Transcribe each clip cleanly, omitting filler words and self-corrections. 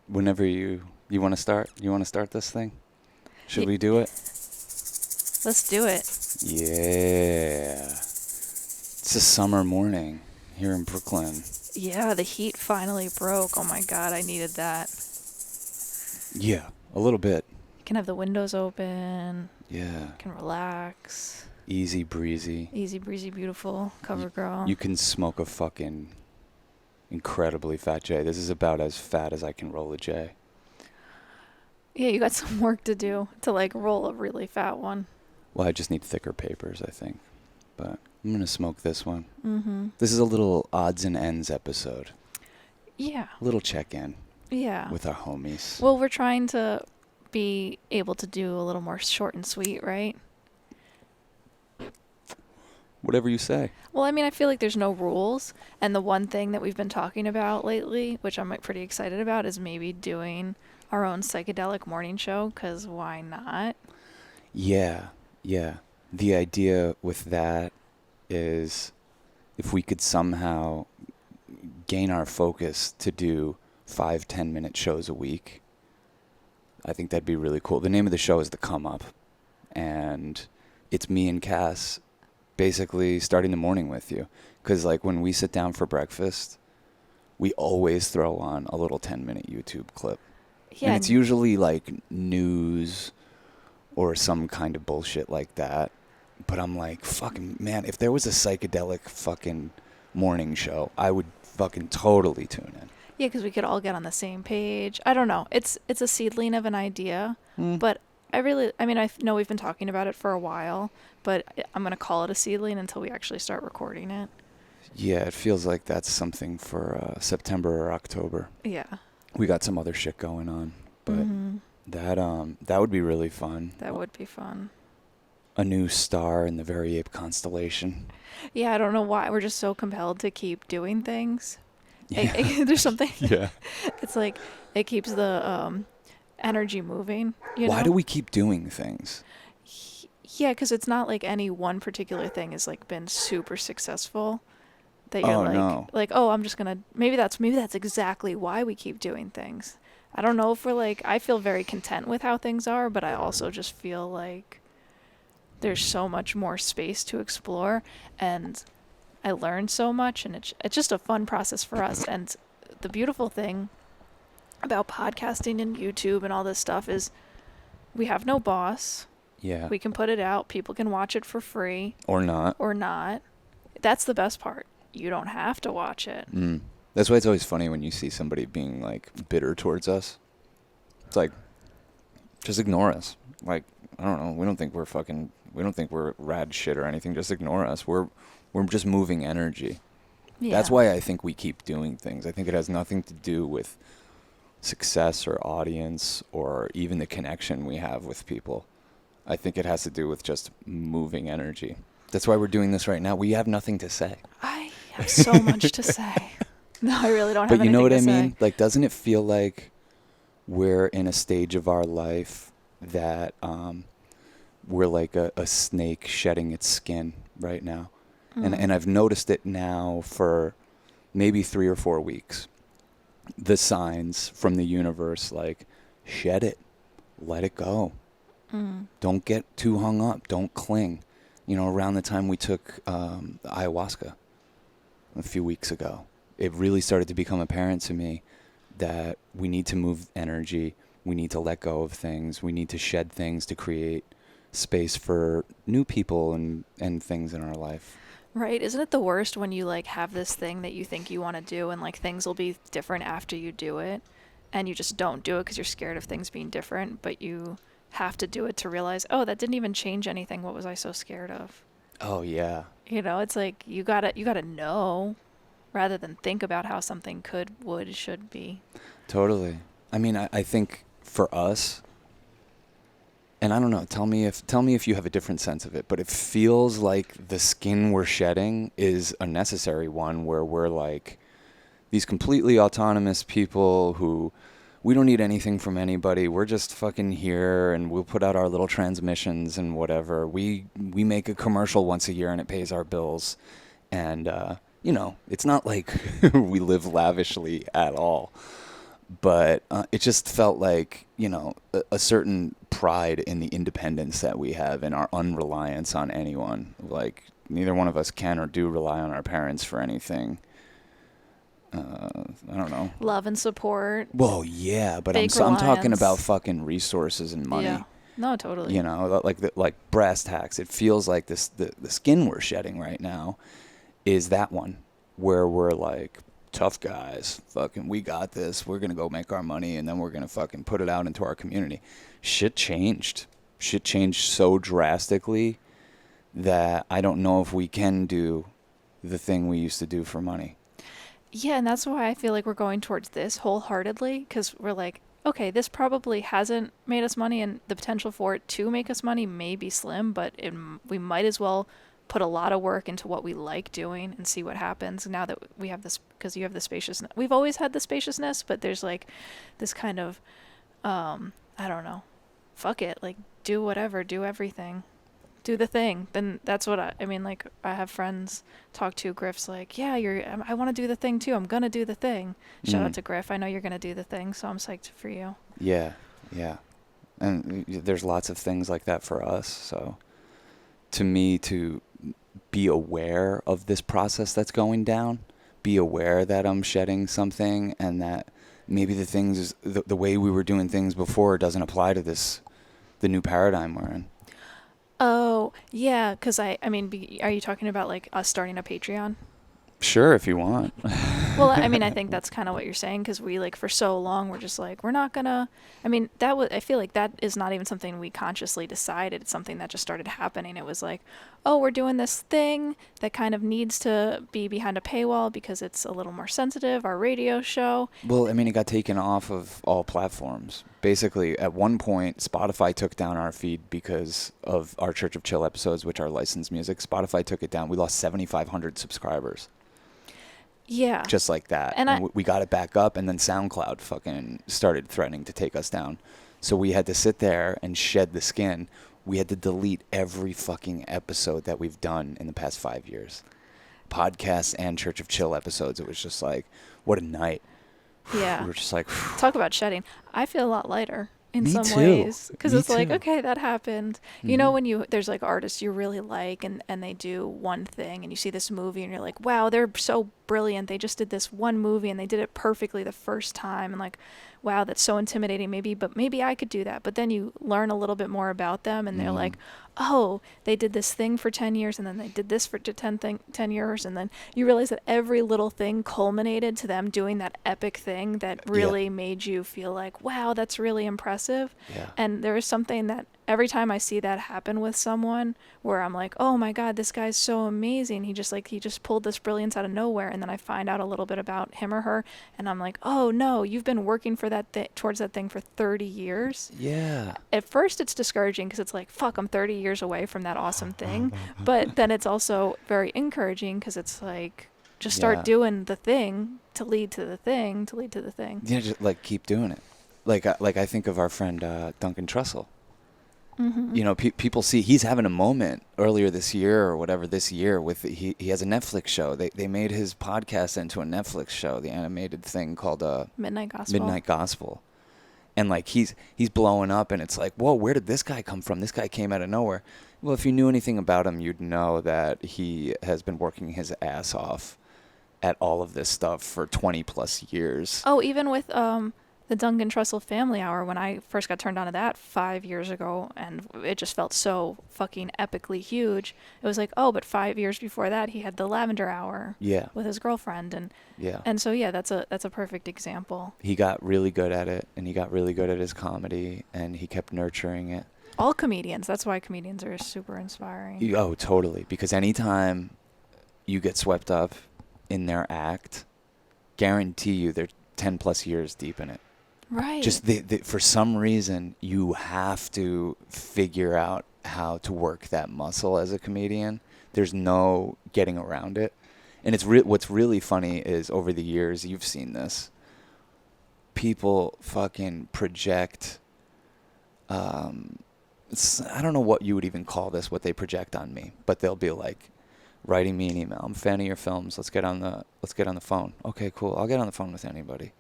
Whenever you want to start, this thing? Should we do it? Let's do it. Yeah. It's a summer morning here in Brooklyn. Yeah, the heat finally broke. Oh my god, I needed that. Yeah, a little bit. You can have the windows open. Yeah. You can relax. Easy breezy. Easy breezy, beautiful. Cover girl. You can smoke a fucking incredibly fat J. This is about as fat as I can roll a J. Yeah, you got some work to do to like roll a really fat one. Well, I just need thicker papers, I think. But I'm going to smoke this one. Mm-hmm. This is a little odds and ends episode. Yeah. A little check-in. Yeah. With our homies. Well, we're trying to be able to do a little more short and sweet, right? Whatever you say. Well, I mean, I feel like there's no rules. And the one thing that we've been talking about lately, which I'm like pretty excited about, is maybe doing our own psychedelic morning show, because why not? Yeah. The idea with that is if we could somehow gain our focus to do 5-10 minute shows a week, I think that'd be really cool. The name of the show is The Come Up, and it's me and Cass basically starting the morning with you. Because like when we sit down for breakfast, we always throw on a little 10-minute YouTube clip. Yeah, and it's usually like news or some kind of bullshit like that. But I'm like, fucking man, if there was a psychedelic fucking morning show, I would fucking totally tune in. Yeah, because we could all get on the same page. I don't know. It's a seedling of an idea, but I know we've been talking about it for a while, but I'm going to call it a seedling until we actually start recording it. Yeah, it feels like that's something for September or October. Yeah. We got some other shit going on, but that would be really fun. That would be fun. A new star in the Very Ape constellation. Yeah, I don't know why. We're just so compelled to keep doing things. Yeah. There's something. Yeah. It's like it keeps the energy moving. Why do we keep doing things? Yeah, because it's not like any one particular thing has like been super successful. That you're I'm just gonna. Maybe that's exactly why we keep doing things. I don't know if we're like. I feel very content with how things are, but I also just feel like there's so much more space to explore, and I learned so much, and it's just a fun process for us. And the beautiful thing about podcasting and YouTube and all this stuff is we have no boss. Yeah. We can put it out. People can watch it for free. Or not. That's the best part. You don't have to watch it. That's why it's always funny when you see somebody being like bitter towards us. It's like, just ignore us. Like, I don't know. We don't think we're rad shit or anything. Just ignore us. We're just moving energy. Yeah. That's why I think we keep doing things. I think it has nothing to do with success or audience or even the connection we have with people. I think it has to do with just moving energy. That's why we're doing this right now. We have nothing to say. I have so much to say. No, I really don't have anything to say. But you know what I mean? Like, doesn't it feel like we're in a stage of our life that we're like a snake shedding its skin right now? And I've noticed it now for maybe 3 or 4 weeks. The signs from the universe, like, shed it, let it go. Don't get too hung up. Don't cling. You know, around the time we took ayahuasca a few weeks ago, it really started to become apparent to me that we need to move energy. We need to let go of things. We need to shed things to create space for new people and things in our life. Right. Isn't it the worst when you like have this thing that you think you want to do and like things will be different after you do it and you just don't do it because you're scared of things being different, but you have to do it to realize, oh, that didn't even change anything. What was I so scared of? Oh, yeah. You know, it's like you gotta know rather than think about how something could, would, should be. Totally. I mean, I think for us, and I don't know, tell me if you have a different sense of it, but it feels like the skin we're shedding is a necessary one where we're like these completely autonomous people who we don't need anything from anybody. We're just fucking here and we'll put out our little transmissions and whatever. We make a commercial once a year and it pays our bills. And, you know, it's not like we live lavishly at all. But it just felt like, a certain pride in the independence that we have and our unreliance on anyone. Like, neither one of us can or do rely on our parents for anything. I don't know. Love and support. Well, yeah, but I'm talking about fucking resources and money. Yeah. No, totally. Like brass tacks. It feels like the skin we're shedding right now is that one where we're like, tough guys, fucking, we got this. We're going to go make our money, and then we're going to fucking put it out into our community. Shit changed. Shit changed so drastically that I don't know if we can do the thing we used to do for money. Yeah, and that's why I feel like we're going towards this wholeheartedly, because we're like, okay, this probably hasn't made us money, and the potential for it to make us money may be slim, but we might as well put a lot of work into what we like doing and see what happens now that we have this, because you have the spaciousness. We've always had the spaciousness, but there's like this kind of, I don't know, fuck it, like do whatever, do everything. Do the thing. Then that's what I mean, like I have friends talk to Griff's like, yeah, I want to do the thing too. I'm going to do the thing. Shout out to Griff. I know you're going to do the thing, so I'm psyched for you. Yeah. Yeah. And there's lots of things like that for us. So to me, to be aware of this process that's going down, be aware that I'm shedding something and that maybe the things, the way we were doing things before doesn't apply to the new paradigm we're in. Oh, yeah, because I mean, are you talking about like us starting a Patreon? Sure, if you want. Well, I mean, I think that's kind of what you're saying, because we, like, for so long, we're just like, we're not gonna, I mean, I feel like that is not even something we consciously decided. It's something that just started happening. It was like, oh, we're doing this thing that kind of needs to be behind a paywall because it's a little more sensitive, our radio show. Well, I mean, it got taken off of all platforms. Basically, at one point, Spotify took down our feed because of our Church of Chill episodes, which are licensed music. Spotify took it down. We lost 7,500 subscribers. Yeah. Just like that. And we got it back up, and then SoundCloud fucking started threatening to take us down. So we had to sit there and shed the skin. We had to delete every fucking episode that we've done in the past 5 years. Podcasts and Church of Chill episodes. It was just like, what a night. Yeah. We were just like... Talk about shedding. I feel a lot lighter. In Me some too. ways, because it's too. like, okay, that happened. You know, when there's like artists you really like, and they do one thing, and you see this movie and you're like, wow, they're so brilliant, they just did this one movie and they did it perfectly the first time, and like, wow, that's so intimidating, maybe I could do that. But then you learn a little bit more about them, and they're like, oh, they did this thing for 10 years, and then they did this for 10 years, and then you realize that every little thing culminated to them doing that epic thing that really made you feel like, wow, that's really impressive. Yeah. And there is something that every time I see that happen with someone where I'm like, oh my God, this guy's so amazing. He just pulled this brilliance out of nowhere. And then I find out a little bit about him or her, and I'm like, oh no, you've been working for towards that thing for 30 years. Yeah. At first it's discouraging because it's like, fuck, I'm 30 years away from that awesome thing. But then it's also very encouraging because it's like, just start doing the thing to lead to the thing, to lead to the thing. Yeah, just like keep doing it. Like I think of our friend Duncan Trussell. Mm-hmm. You know, people see he's having a moment earlier this year or whatever this year with he has a Netflix show. They made his podcast into a Netflix show, the animated thing called Midnight Gospel. And like he's blowing up, and it's like, whoa, where did this guy come from? This guy came out of nowhere. Well, if you knew anything about him, you'd know that he has been working his ass off at all of this stuff for 20 plus years. Oh, even with the Duncan Trussell Family Hour, when I first got turned on to that 5 years ago, and it just felt so fucking epically huge. It was like, oh, but 5 years before that, he had the Lavender Hour with his girlfriend, and so that's a perfect example. He got really good at it, and he got really good at his comedy, and he kept nurturing it. All comedians. That's why comedians are super inspiring. Oh, totally. Because anytime you get swept up in their act, guarantee you they're 10 plus years deep in it. Right. Just for some reason, you have to figure out how to work that muscle as a comedian. There's no getting around it. And it's what's really funny is over the years, you've seen this. People fucking project. I don't know what you would even call this, what they project on me, but they'll be like, writing me an email. I'm a fan of your films. Let's get on the phone. Okay, cool. I'll get on the phone with anybody.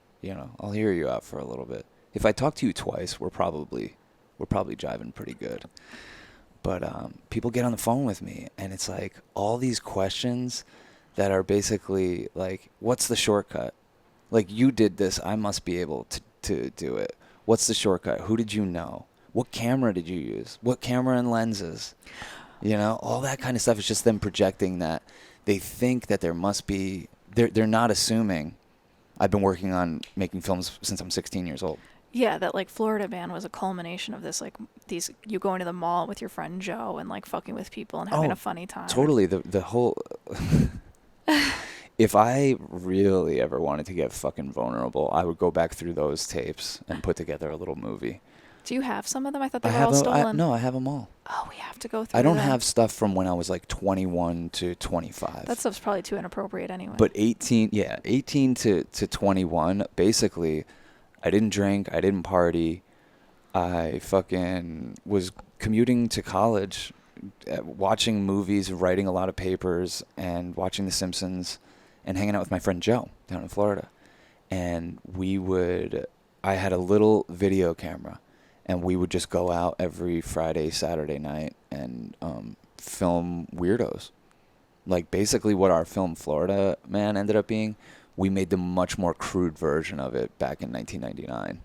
I'll hear you out for a little bit. If I talk to you twice, we're probably jiving pretty good. But people get on the phone with me, and it's like all these questions that are basically like, what's the shortcut? Like, you did this, I must be able to do it. What's the shortcut? Who did you know? What camera did you use? What camera and lenses? All that kind of stuff is just them projecting that they think that there must be, they're not assuming. I've been working on making films since I'm 16 years old. Yeah, that like Florida Man was a culmination of this, like you going to the mall with your friend Joe and like fucking with people and having a funny time. Totally. The whole if I really ever wanted to get fucking vulnerable, I would go back through those tapes and put together a little movie. Do you have some of them? I thought they were all stolen. No, I have them all. Oh, we have to go through I don't them. have stuff from when I was like 21 to 25. That stuff's probably too inappropriate anyway. But 18 to 21, basically, I didn't drink, I didn't party. I fucking was commuting to college, watching movies, writing a lot of papers, and watching The Simpsons, and hanging out with my friend Joe down in Florida. And I had a little video camera, and we would just go out every Friday, Saturday night and film weirdos. Like, basically what our film Florida Man ended up being, we made the much more crude version of it back in 1999.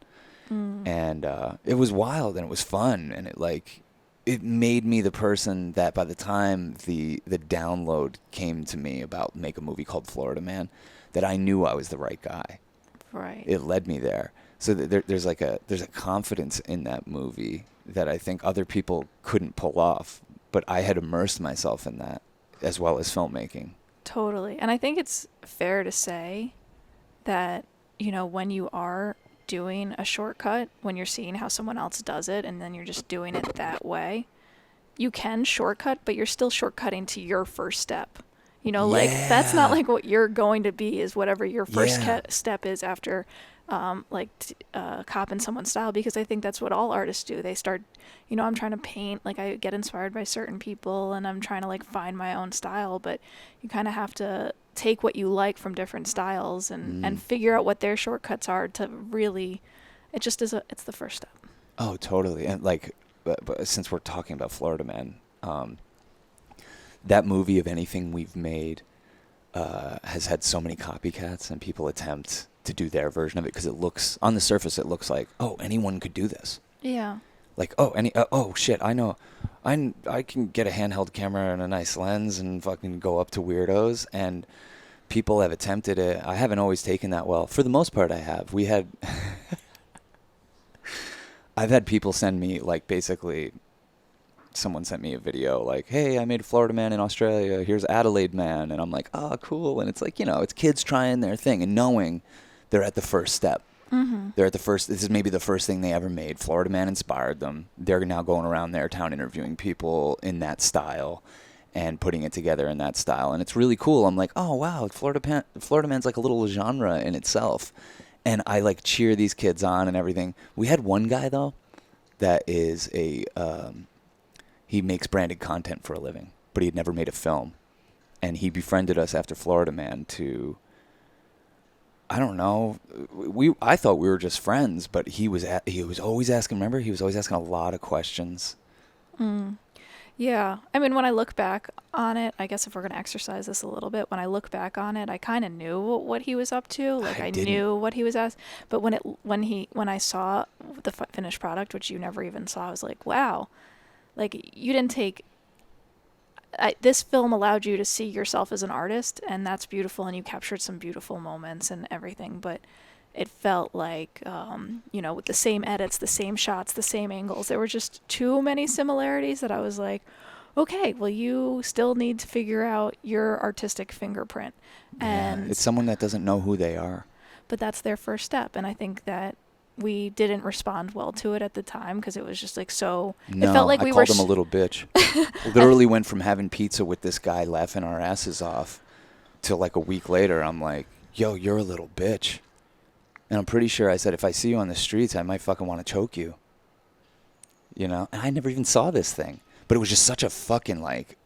And it was wild, and it was fun, and it made me the person that by the time the download came to me about make a movie called Florida Man, that I knew I was the right guy. Right. It led me there. So there's a confidence in that movie that I think other people couldn't pull off, but I had immersed myself in that as well as filmmaking. Totally. And I think it's fair to say that, when you are doing a shortcut, when you're seeing how someone else does it and then you're just doing it that way, you can shortcut, but you're still shortcutting to your first step. Like that's not like what you're going to be is whatever your first step is after copying someone's style, because I think that's what all artists do. They start, I'm trying to paint, like I get inspired by certain people and I'm trying to like find my own style, but you kind of have to take what you like from different styles and figure out what their shortcuts are to really, it's the first step. Oh, totally. And but since we're talking about Florida Man, that movie of anything we've made has had so many copycats, and people attempt to do their version of it because it looks, on the surface, it looks like, oh, anyone could do this. Yeah. Like, oh shit, I know, I can get a handheld camera and a nice lens and fucking go up to weirdos, and people have attempted it. I haven't always taken that well. For the most part, I have. I've had people send me, like, basically, someone sent me a video like, hey, I made a Florida Man in Australia. Here's Adelaide Man. And I'm like, oh, cool. And it's like, it's kids trying their thing and knowing they're at the first step. Mm-hmm. This is maybe the first thing they ever made. Florida Man inspired them. They're now going around their town interviewing people in that style and putting it together in that style. And it's really cool. I'm like, oh, wow, Florida Man's like a little genre in itself. And I like cheer these kids on and everything. We had one guy, though, that is he makes branded content for a living, but he had never made a film. And he befriended us after Florida Man to, I don't know, I thought we were just friends, but he was always asking, remember? He was always asking a lot of questions. Yeah. I mean, when I look back on it, I guess if we're going to exercise this a little bit, when I look back on it, I kind of knew what he was up to. Like, I knew what he was asked. But when I saw the finished product, which you never even saw, I was like, wow. Like, you didn't take... this film allowed you to see yourself as an artist, and that's beautiful, and you captured some beautiful moments and everything, but it felt like, with the same edits, the same shots, the same angles, there were just too many similarities that I was like, okay, well, you still need to figure out your artistic fingerprint. And it's someone that doesn't know who they are. But that's their first step, and I think that we didn't respond well to it at the time because it was just like so. No, it felt like I called him a little bitch. Literally went from having pizza with this guy laughing our asses off till like a week later. I'm like, yo, you're a little bitch. And I'm pretty sure I said, if I see you on the streets, I might fucking want to choke you. And I never even saw this thing. But it was just such a fucking like,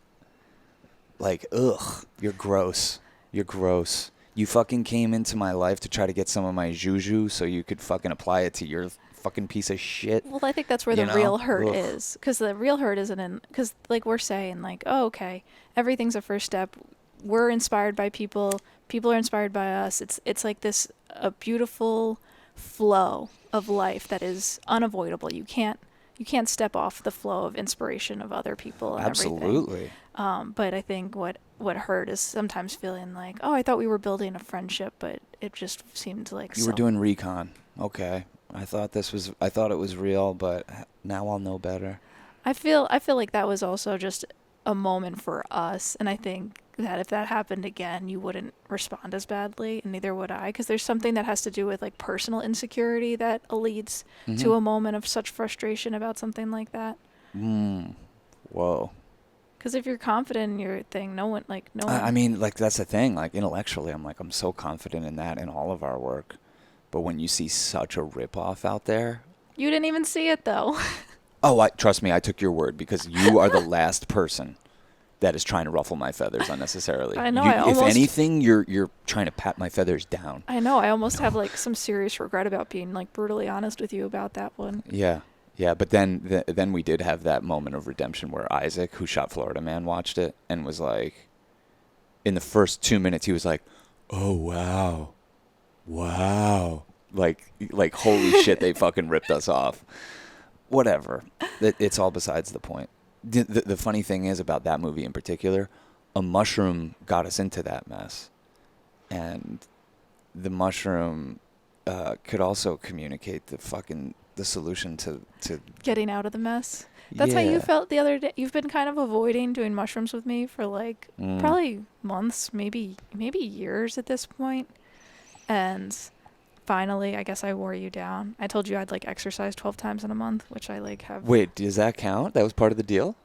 ugh, you're gross. You're gross. You fucking came into my life to try to get some of my juju so you could fucking apply it to your fucking piece of shit. Well, I think that's where the real hurt is. Because the real hurt isn't in... Because, like, we're saying, like, oh, okay, everything's a first step. We're inspired by people. People are inspired by us. It's like this a beautiful flow of life that is unavoidable. You can't step off the flow of inspiration of other people and Absolutely. everything. But I think what hurt is sometimes feeling like, oh, I thought we were building a friendship, but it just seemed like you were doing recon. Okay. I thought it was real, but now I'll know better. I feel like that was also just a moment for us, and I think that if that happened again, you wouldn't respond as badly, and neither would I, because there's something that has to do with like personal insecurity that leads to a moment of such frustration about something like that. Whoa. Because if you're confident in your thing, no one. I mean, like, that's the thing. Like, intellectually, I'm so confident in that in all of our work. But when you see such a ripoff out there... You didn't even see it, though. Oh, trust me, I took your word, because you are the last person that is trying to ruffle my feathers unnecessarily. I know. If anything, you're trying to pat my feathers down. I know. I almost have, like, some serious regret about being, like, brutally honest with you about that one. Yeah. Yeah, but then we did have that moment of redemption where Isaac, who shot Florida Man, watched it and was like, in the first 2 minutes, he was like, oh, wow. Like holy shit, they fucking ripped us off. Whatever. It's all besides the point. The funny thing is about that movie in particular, a mushroom got us into that mess. And the mushroom could also communicate the solution to getting out of the mess. That's how you felt the other day. You've been kind of avoiding doing mushrooms with me for like probably months, maybe years at this point. And finally, I guess I wore you down. I told you I'd like exercise 12 times in a month, which I like have. Wait, does that count? That was part of the deal?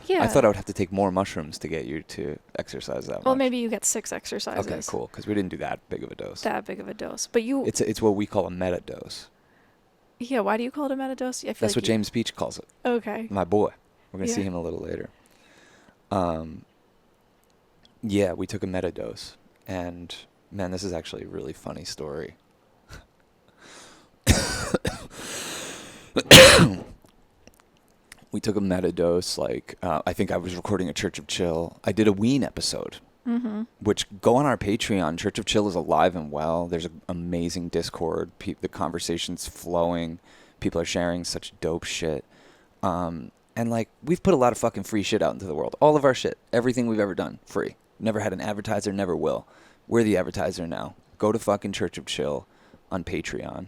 Yeah. I thought I would have to take more mushrooms to get you to exercise that much. Well, maybe you get 6 exercises. Okay, cool, because we didn't do that big of a dose. But you... It's what we call a meta dose. Yeah, why do you call it a meta dose? That's what James Beach calls it. Okay. My boy. We're going to see him a little later. Yeah, we took a meta dose. And, man, this is actually a really funny story. We took a meta dose, like, I think I was recording a Church of Chill. I did a Ween episode, which go on our Patreon. Church of Chill is alive and well. There's an amazing Discord. The conversation's flowing. People are sharing such dope shit. And, like, we've put a lot of fucking free shit out into the world. All of our shit. Everything we've ever done. Free. Never had an advertiser, never will. We're the advertiser now. Go to fucking Church of Chill on Patreon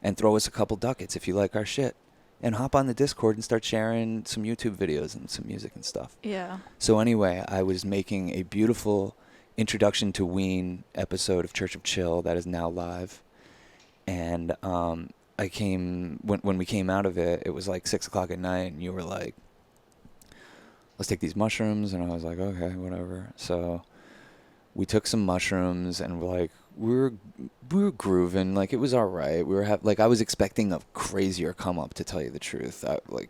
and throw us a couple ducats if you like our shit. And hop on the Discord and start sharing some YouTube videos and some music and stuff. Yeah. So anyway, I was making a beautiful introduction to Ween episode of Church of Chill that is now live. And when we came out of it, it was like 6 o'clock at night, and you were like, let's take these mushrooms. And I was like, okay, whatever. So we took some mushrooms, and we were grooving. Like, it was all right. I was expecting a crazier come up, to tell you the truth.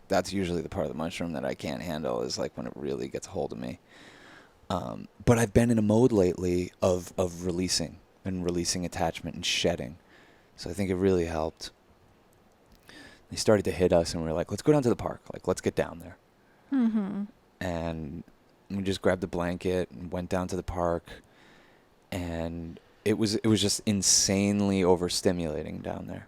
That's usually the part of the mushroom that I can't handle, is like when it really gets a hold of me. But I've been in a mode lately of releasing attachment and shedding. So I think it really helped. They started to hit us, and we were like, let's go down to the park. Like, let's get down there. Mm-hmm. And we just grabbed a blanket and went down to the park. And it was just insanely overstimulating down there.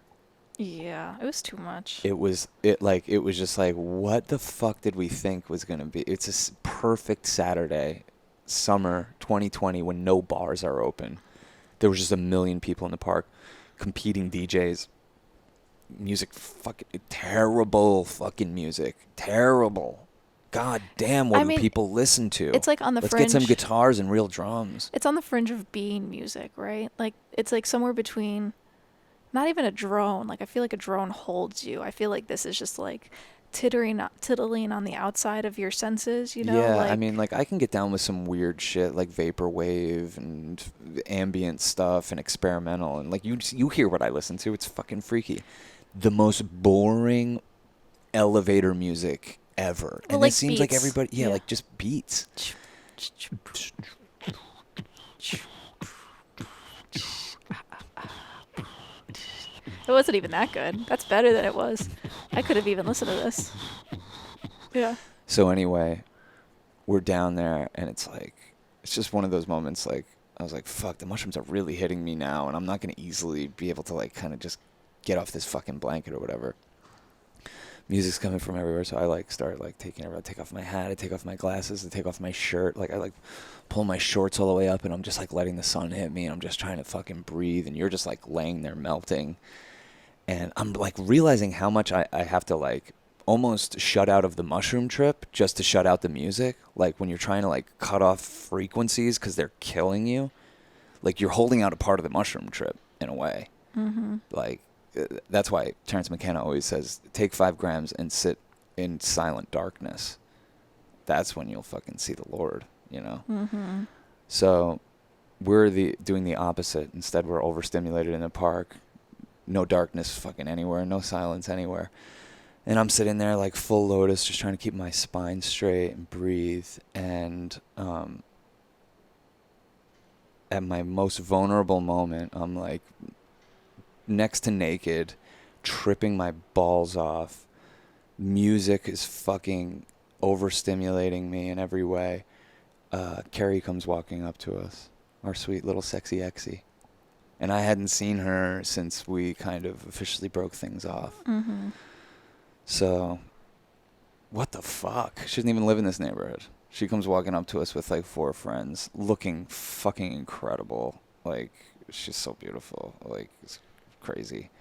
Yeah, it was too much. It was just like, what the fuck did we think was going to be? It's a perfect Saturday, summer 2020, when no bars are open. There was just 1 million people in the park, competing DJs, music, fucking terrible fucking music. Terrible. God damn, what do people listen to? It's like on the Let's fringe. get some guitars and real drums. It's on the fringe of being music, right? Like, it's like somewhere between, not even a drone. Like, I feel like a drone holds you. I feel like this is just like tittling on the outside of your senses, you know? Yeah, like, I mean, like, I can get down with some weird shit, like vaporwave and ambient stuff and experimental. And, like, you hear what I listen to. It's fucking freaky. The most boring elevator music ever. Well, and like it seems beats. like everybody, like just beats. It wasn't even that good. That's better than it was. I could have even listened to this. Yeah. So anyway, we're down there, and it's just one of those moments, I was like, fuck, the mushrooms are really hitting me now, and I'm not going to easily be able to, kind of just get off this fucking blanket or whatever. Music's coming from everywhere, so I, start, taking everything. I take off my hat, I take off my glasses, I take off my shirt. I, pull my shorts all the way up, and I'm just, letting the sun hit me, and I'm just trying to fucking breathe, and you're just, laying there melting. And I'm, realizing how much I have to, almost shut out of the mushroom trip just to shut out the music. When you're trying to cut off frequencies because they're killing you, you're holding out a part of the mushroom trip in a way. Mm-hmm. That's why Terrence McKenna always says, take 5 grams and sit in silent darkness. That's when you'll fucking see the Lord, Mm-hmm. So we're doing the opposite. Instead, we're overstimulated in the park. No darkness fucking anywhere, no silence anywhere. And I'm sitting there full lotus, just trying to keep my spine straight and breathe. And at my most vulnerable moment, I'm next to naked, tripping my balls off. Music is fucking overstimulating me in every way. Carrie comes walking up to us, our sweet little sexy exie. And I hadn't seen her since we kind of officially broke things off. Mm-hmm. So, what the fuck? She doesn't even live in this neighborhood. She comes walking up to us with 4 friends, looking fucking incredible. She's so beautiful. It's crazy.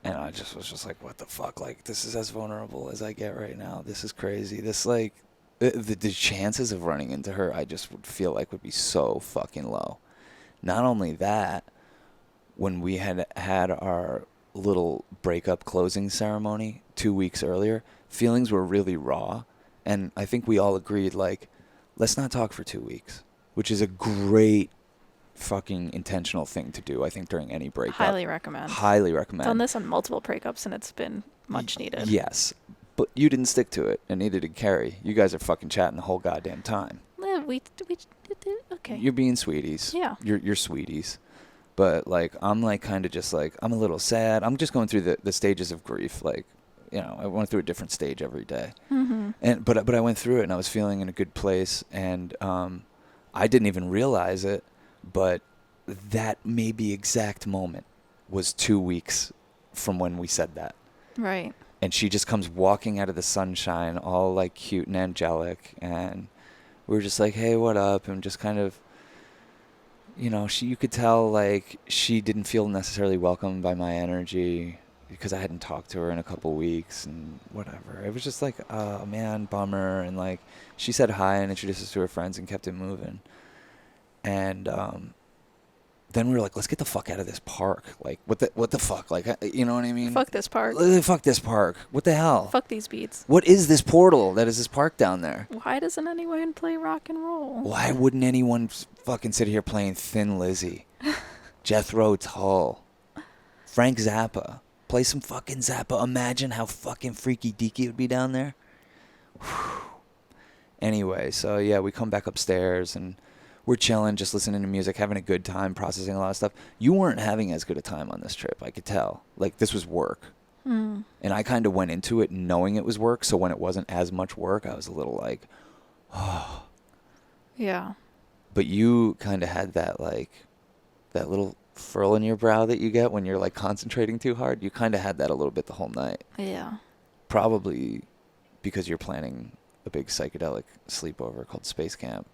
And I just was just what the fuck? This is as vulnerable as I get right now. This is crazy. This, the chances of running into her, I just would feel would be so fucking low. Not only that, when we had our little breakup closing ceremony 2 weeks earlier, feelings were really raw, and I think we all agreed let's not talk for 2 weeks, which is a great fucking intentional thing to do, I think, during any breakup. Highly recommend. Done this on multiple breakups, and it's been much needed. Yes, but you didn't stick to it, and neither did Carrie. You guys are fucking chatting the whole goddamn time. We okay. You're being sweeties. Yeah. You're sweeties. But I'm kind of just I'm a little sad. I'm just going through the stages of grief. I went through a different stage every day. Mm-hmm. But I went through it, and I was feeling in a good place, and I didn't even realize it, but that maybe exact moment was 2 weeks from when we said that. Right. And she just comes walking out of the sunshine, all cute and angelic, and we were just hey, what up? And just kind of, you could tell she didn't feel necessarily welcomed by my energy because I hadn't talked to her in a couple weeks and whatever. It was just oh man, bummer. And she said hi and introduced us to her friends and kept it moving. And then we were let's get the fuck out of this park. What the fuck? You know what I mean? Fuck this park. Fuck this park. What the hell? Fuck these beats. What is this portal that is this park down there? Why doesn't anyone play rock and roll? Why wouldn't anyone fucking sit here playing Thin Lizzy, Jethro Tull, Frank Zappa? Play some fucking Zappa. Imagine how fucking freaky deaky it would be down there. Whew. Anyway, so yeah, we come back upstairs and we're chilling, just listening to music, having a good time, processing a lot of stuff. You weren't having as good a time on this trip, I could tell. This was work. And I kind of went into it knowing it was work, so when it wasn't as much work, I was a little oh. Yeah. But you kind of had that, that little furl in your brow that you get when you're, concentrating too hard. You kind of had that a little bit the whole night. Yeah. Probably because you're planning a big psychedelic sleepover called Space Camp.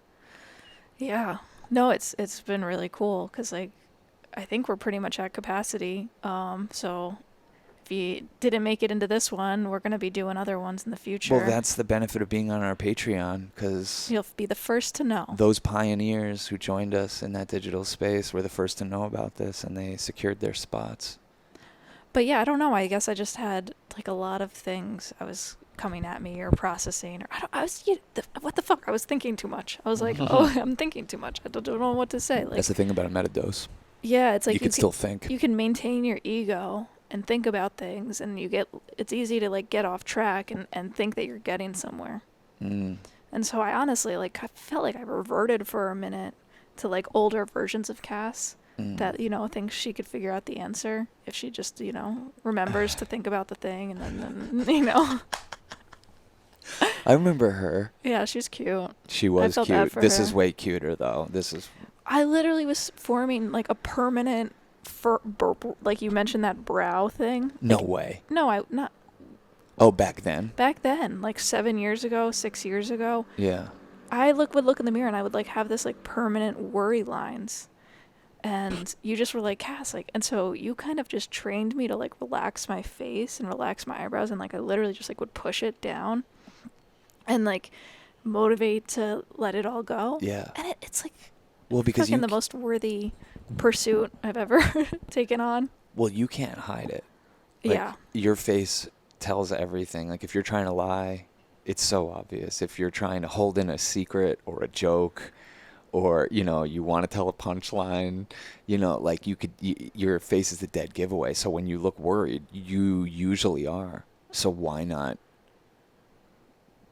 Yeah. No, it's been really cool because I think we're pretty much at capacity. So if you didn't make it into this one, we're going to be doing other ones in the future. Well, that's the benefit of being on our Patreon, because you'll be the first to know. Those pioneers who joined us in that digital space were the first to know about this, and they secured their spots. But yeah, I don't know. I guess I just had a lot of things I was coming at me or processing, or what the fuck? I was thinking too much. I was I'm thinking too much. I don't know what to say. That's the thing about a metadose. Yeah, it's you can still think. You can maintain your ego and think about things, and it's easy to get off track and think that you're getting somewhere. And so I honestly I felt I reverted for a minute to older versions of Cass. that, thinks she could figure out the answer if she just, remembers to think about the thing and then. I remember her. Yeah, she's cute. She was I felt bad cute. for This her. is way cuter, though. I literally was forming like a permanent, like you mentioned that brow thing. No like, way. No, not. Oh, back then? Back then, like 7 years ago, 6 years ago. Yeah. I would look in the mirror and I would like have this like permanent worry lines. And you just were like, Cass, like, and so you kind of just trained me to like relax my face and relax my eyebrows, and like I literally just like would push it down and like motivate to let it all go. Yeah. And it's like, well, because fucking the most worthy pursuit I've ever taken on. Well, you can't hide it. Like, yeah. Your face tells everything. Like if you're trying to lie, it's so obvious. If you're trying to hold in a secret or a joke, or you want to tell a punchline, like your face is the dead giveaway. So when you look worried, you usually are. So why not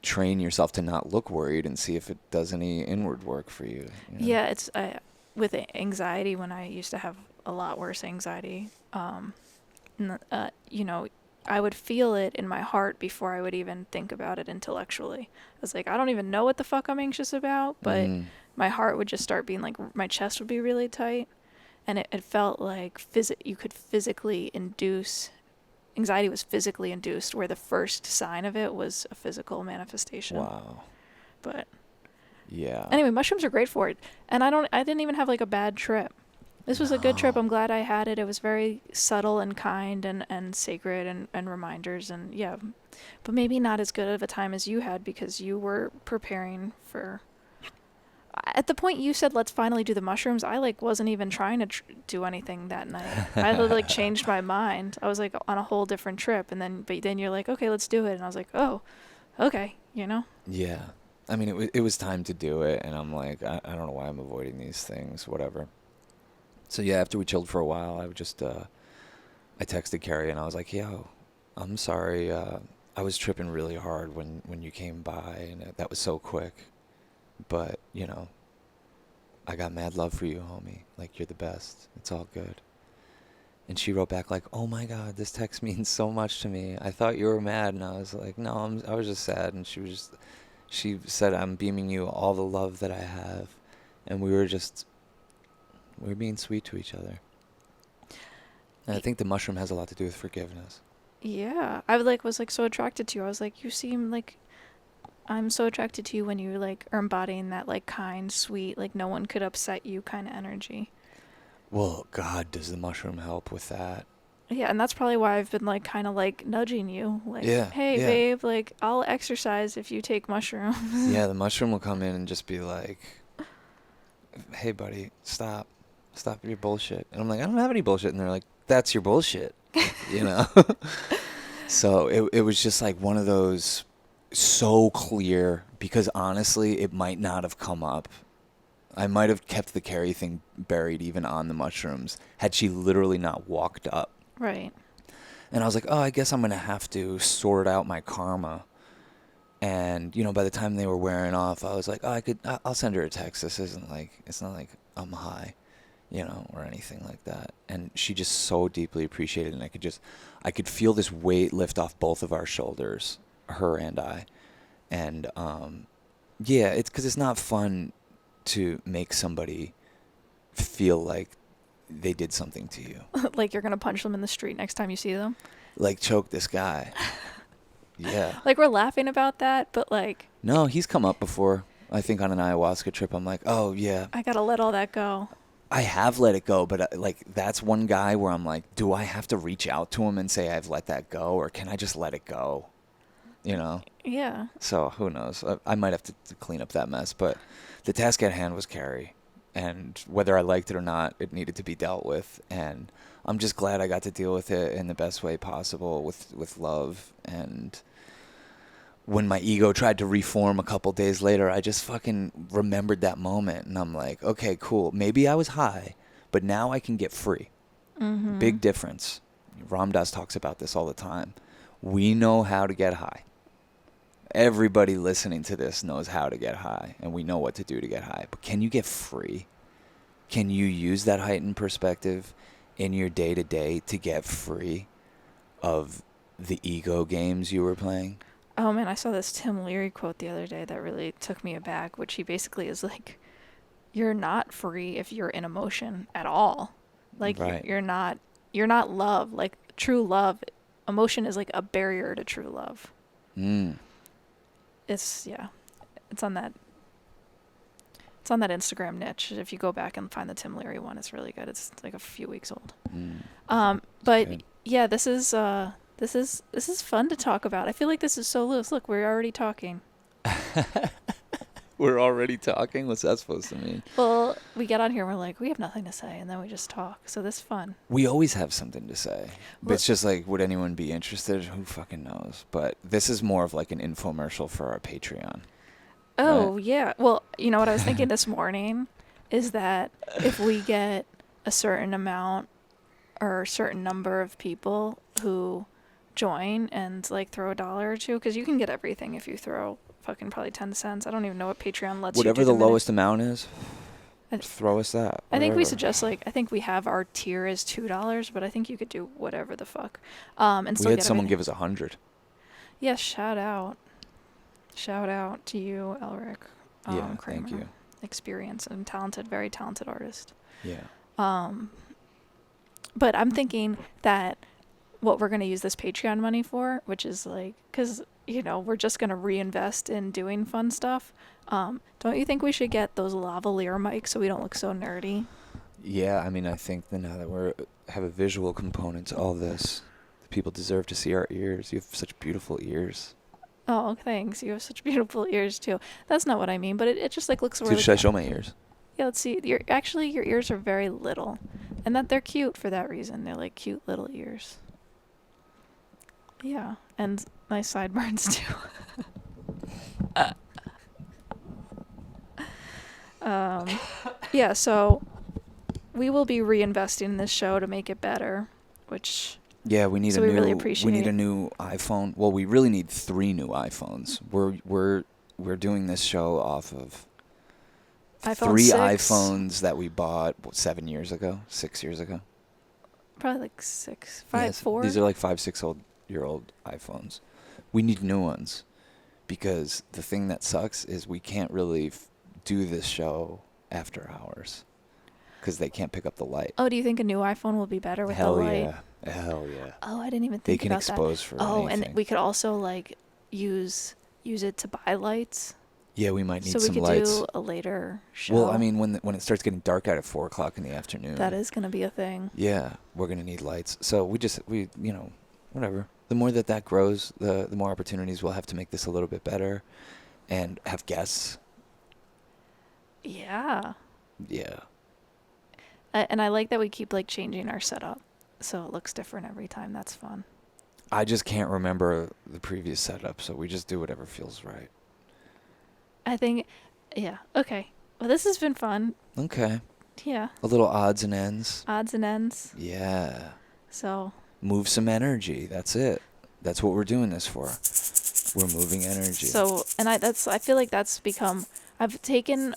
train yourself to not look worried and see if it does any inward work for you? Yeah, it's with anxiety, when I used to have a lot worse anxiety, I would feel it in my heart before I would even think about it intellectually. I was like, I don't even know what the fuck I'm anxious about, but my heart would just start being like, my chest would be really tight, and it felt like you could physically induce, anxiety was physically induced, where the first sign of it was a physical manifestation. Wow. But yeah. Anyway, mushrooms are great for it, and I didn't even have like a bad trip. This was a good trip. I'm glad I had it. It was very subtle and kind and sacred and reminders, and yeah, but maybe not as good of a time as you had, because you were preparing for. At the point you said, let's finally do the mushrooms, I like wasn't even trying to do anything that night. I like changed my mind. I was like on a whole different trip, and but then you're like, okay, let's do it, and I was like, oh, okay, Yeah. I mean, it was time to do it, and I'm like, I don't know why I'm avoiding these things, whatever. So yeah, after we chilled for a while, I texted Carrie and I was like, yo, I'm sorry. I was tripping really hard when you came by, and that was so quick. But, I got mad love for you, homie. Like, you're the best. It's all good. And she wrote back like, oh my God, this text means so much to me. I thought you were mad. And I was like, no, I was just sad. And she said, I'm beaming you all the love that I have. And we were being sweet to each other. And I think the mushroom has a lot to do with forgiveness. Yeah. I was so attracted to you. I was like, you seem like, I'm so attracted to you when you like are embodying that like kind, sweet, like no one could upset you kind of energy. Well, God, does the mushroom help with that? Yeah, and that's probably why I've been like kind of like nudging you, like, hey, yeah. babe, like I'll exercise if you take mushrooms. Yeah, the mushroom will come in and just be like, hey, buddy, stop your bullshit. And I'm like, I don't have any bullshit. And they're like, that's your bullshit, So it was just like one of those, so clear, because honestly, it might not have come up. I might have kept the Carrie thing buried even on the mushrooms had she literally not walked up. Right. And I was like, oh, I guess I'm going to have to sort out my karma. And, by the time they were wearing off, I was like, oh, I'll send her a text. It's not like I'm high, or anything like that. And she just so deeply appreciated it. And I could feel this weight lift off both of our shoulders, her and I. And, yeah, it's because it's not fun to make somebody feel like they did something to you. Like you're going to punch them in the street next time you see them? Like, choke this guy. Yeah. Like, we're laughing about that, but like... No, he's come up before. I think on an ayahuasca trip, I'm like, oh, yeah. I got to let all that go. I have let it go, but that's one guy where I'm like, do I have to reach out to him and say I've let that go, or can I just let it go? Yeah. So who knows? I might have to clean up that mess, but the task at hand was Carrie, and whether I liked it or not, it needed to be dealt with, and I'm just glad I got to deal with it in the best way possible with love. And when my ego tried to reform a couple days later, I just fucking remembered that moment, and I'm like, okay, cool. Maybe I was high, but now I can get free. Mm-hmm. Big difference. Ram Dass talks about this all the time. We know how to get high. Everybody listening to this knows how to get high, and we know what to do to get high. But can you get free? can you use that heightened perspective in your day-to-day to get free of the ego games you were playing? Oh man, I saw this Tim Leary quote the other day that really took me aback, which he basically is like, you're not free if you're in emotion at all. Like Right. you're not love. Like true love, emotion is like a barrier to true love. It's it's on that Instagram niche. If you go back and find the Tim Leary one, it's really good. It's like a few weeks old. But good. yeah, this is fun to talk about. I feel like this is so loose. Look, we're already talking. We're already talking? What's that supposed to mean? Well, we get on here and we're like, we have nothing to say, and then we just talk. So this is fun. We always have something to say. But Well, it's just like, would anyone be interested? Who fucking knows? But this is more of like an infomercial for our Patreon. oh, Right? yeah. Well, you know what I was thinking this morning is that if we get a certain amount or a certain number of people who join and like throw $1 or $2, because you can get everything if you throw fucking probably 10 cents. I don't even know what Patreon lets Whatever you do. the lowest amount is, I- throw us that. I think we whatever. suggest like, I think we have our tier is $2, but I think you could do whatever the fuck. And We still had get someone everything. give us 100. Yes, shout out to you, Elric. Yeah, Kramer. thank you. Experienced and talented, very talented artist. Yeah. But I'm thinking that what we're going to use this Patreon money for, which is like, because, you know, we're just going to reinvest in doing fun stuff. Don't you think we should get those lavalier mics so we don't look so nerdy? Yeah, I mean, I think that now that we have a visual component to all this, the people deserve to see our ears. You have such beautiful ears. Oh, thanks. You have such beautiful ears too. That's not what I mean, but it just like looks Dude, really. should I show my ears? Yeah, let's see. Your ears are very little, and that they're cute for that reason. They're like cute little ears. Yeah, and nice sideburns too. Yeah, so we will be reinvesting in this show to make it better, which Yeah, we need So a we new. really We appreciate need it. a new iPhone. Well, we really need 3 new iPhones. We're doing this show off of iPhone 3 6. iPhones that we bought 7 years ago, 6 years ago. Probably like 6, 5, Yes, 4. These are like 5, 6 year old iPhones. We need new ones because the thing that sucks is we can't really do this show after hours because they can't pick up the light. Oh, do you think a new iPhone will be better with Hell the light? yeah. Hell yeah. Oh, I didn't even They think can about expose for that. Oh, anything. and we could also like use it to buy lights. Yeah, we might need So we some could lights. do a later show. Well, I mean, when it starts getting dark out at 4:00 in the afternoon. that is going to be a thing. Yeah, we're gonna need lights. So we whatever. The more that grows, the more opportunities we'll have to make this a little bit better, and have guests. Yeah. Yeah. And I like that we keep like changing our setup so it looks different every time. That's fun. I just can't remember the previous setup, so we just do whatever feels right. I think, yeah. Okay. Well, this has been fun. Okay. Yeah. A little odds and ends. Odds and ends. Yeah. So. Move some energy. That's it. That's what we're doing this for. We're moving energy. So, and I feel like that's become, I've taken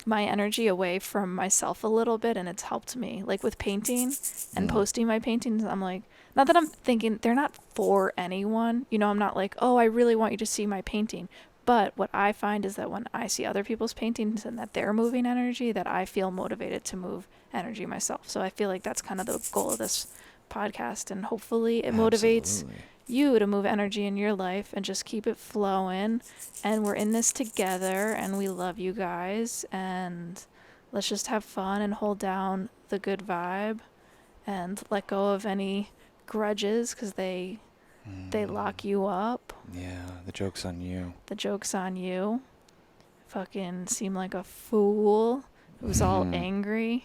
my energy away from myself a little bit, and it's helped me. Like with painting and posting my paintings, I'm like, not that I'm thinking they're not for anyone. You know, I'm not like, oh, I really want you to see my painting. But what I find is that when I see other people's paintings and that they're moving energy, that I feel motivated to move energy myself. So I feel like that's kind of the goal of this podcast, and hopefully it motivates Absolutely. you to move energy in your life and just keep it flowing. And we're in this together, and we love you guys, and let's just have fun and hold down the good vibe and let go of any grudges, because they lock you up. Yeah, the joke's on you. The joke's on you. Fucking seem like a fool who's all angry.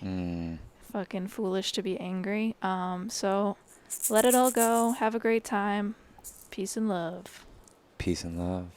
Fucking foolish to be angry. So let it all go. Have a great time. Peace and love. Peace and love.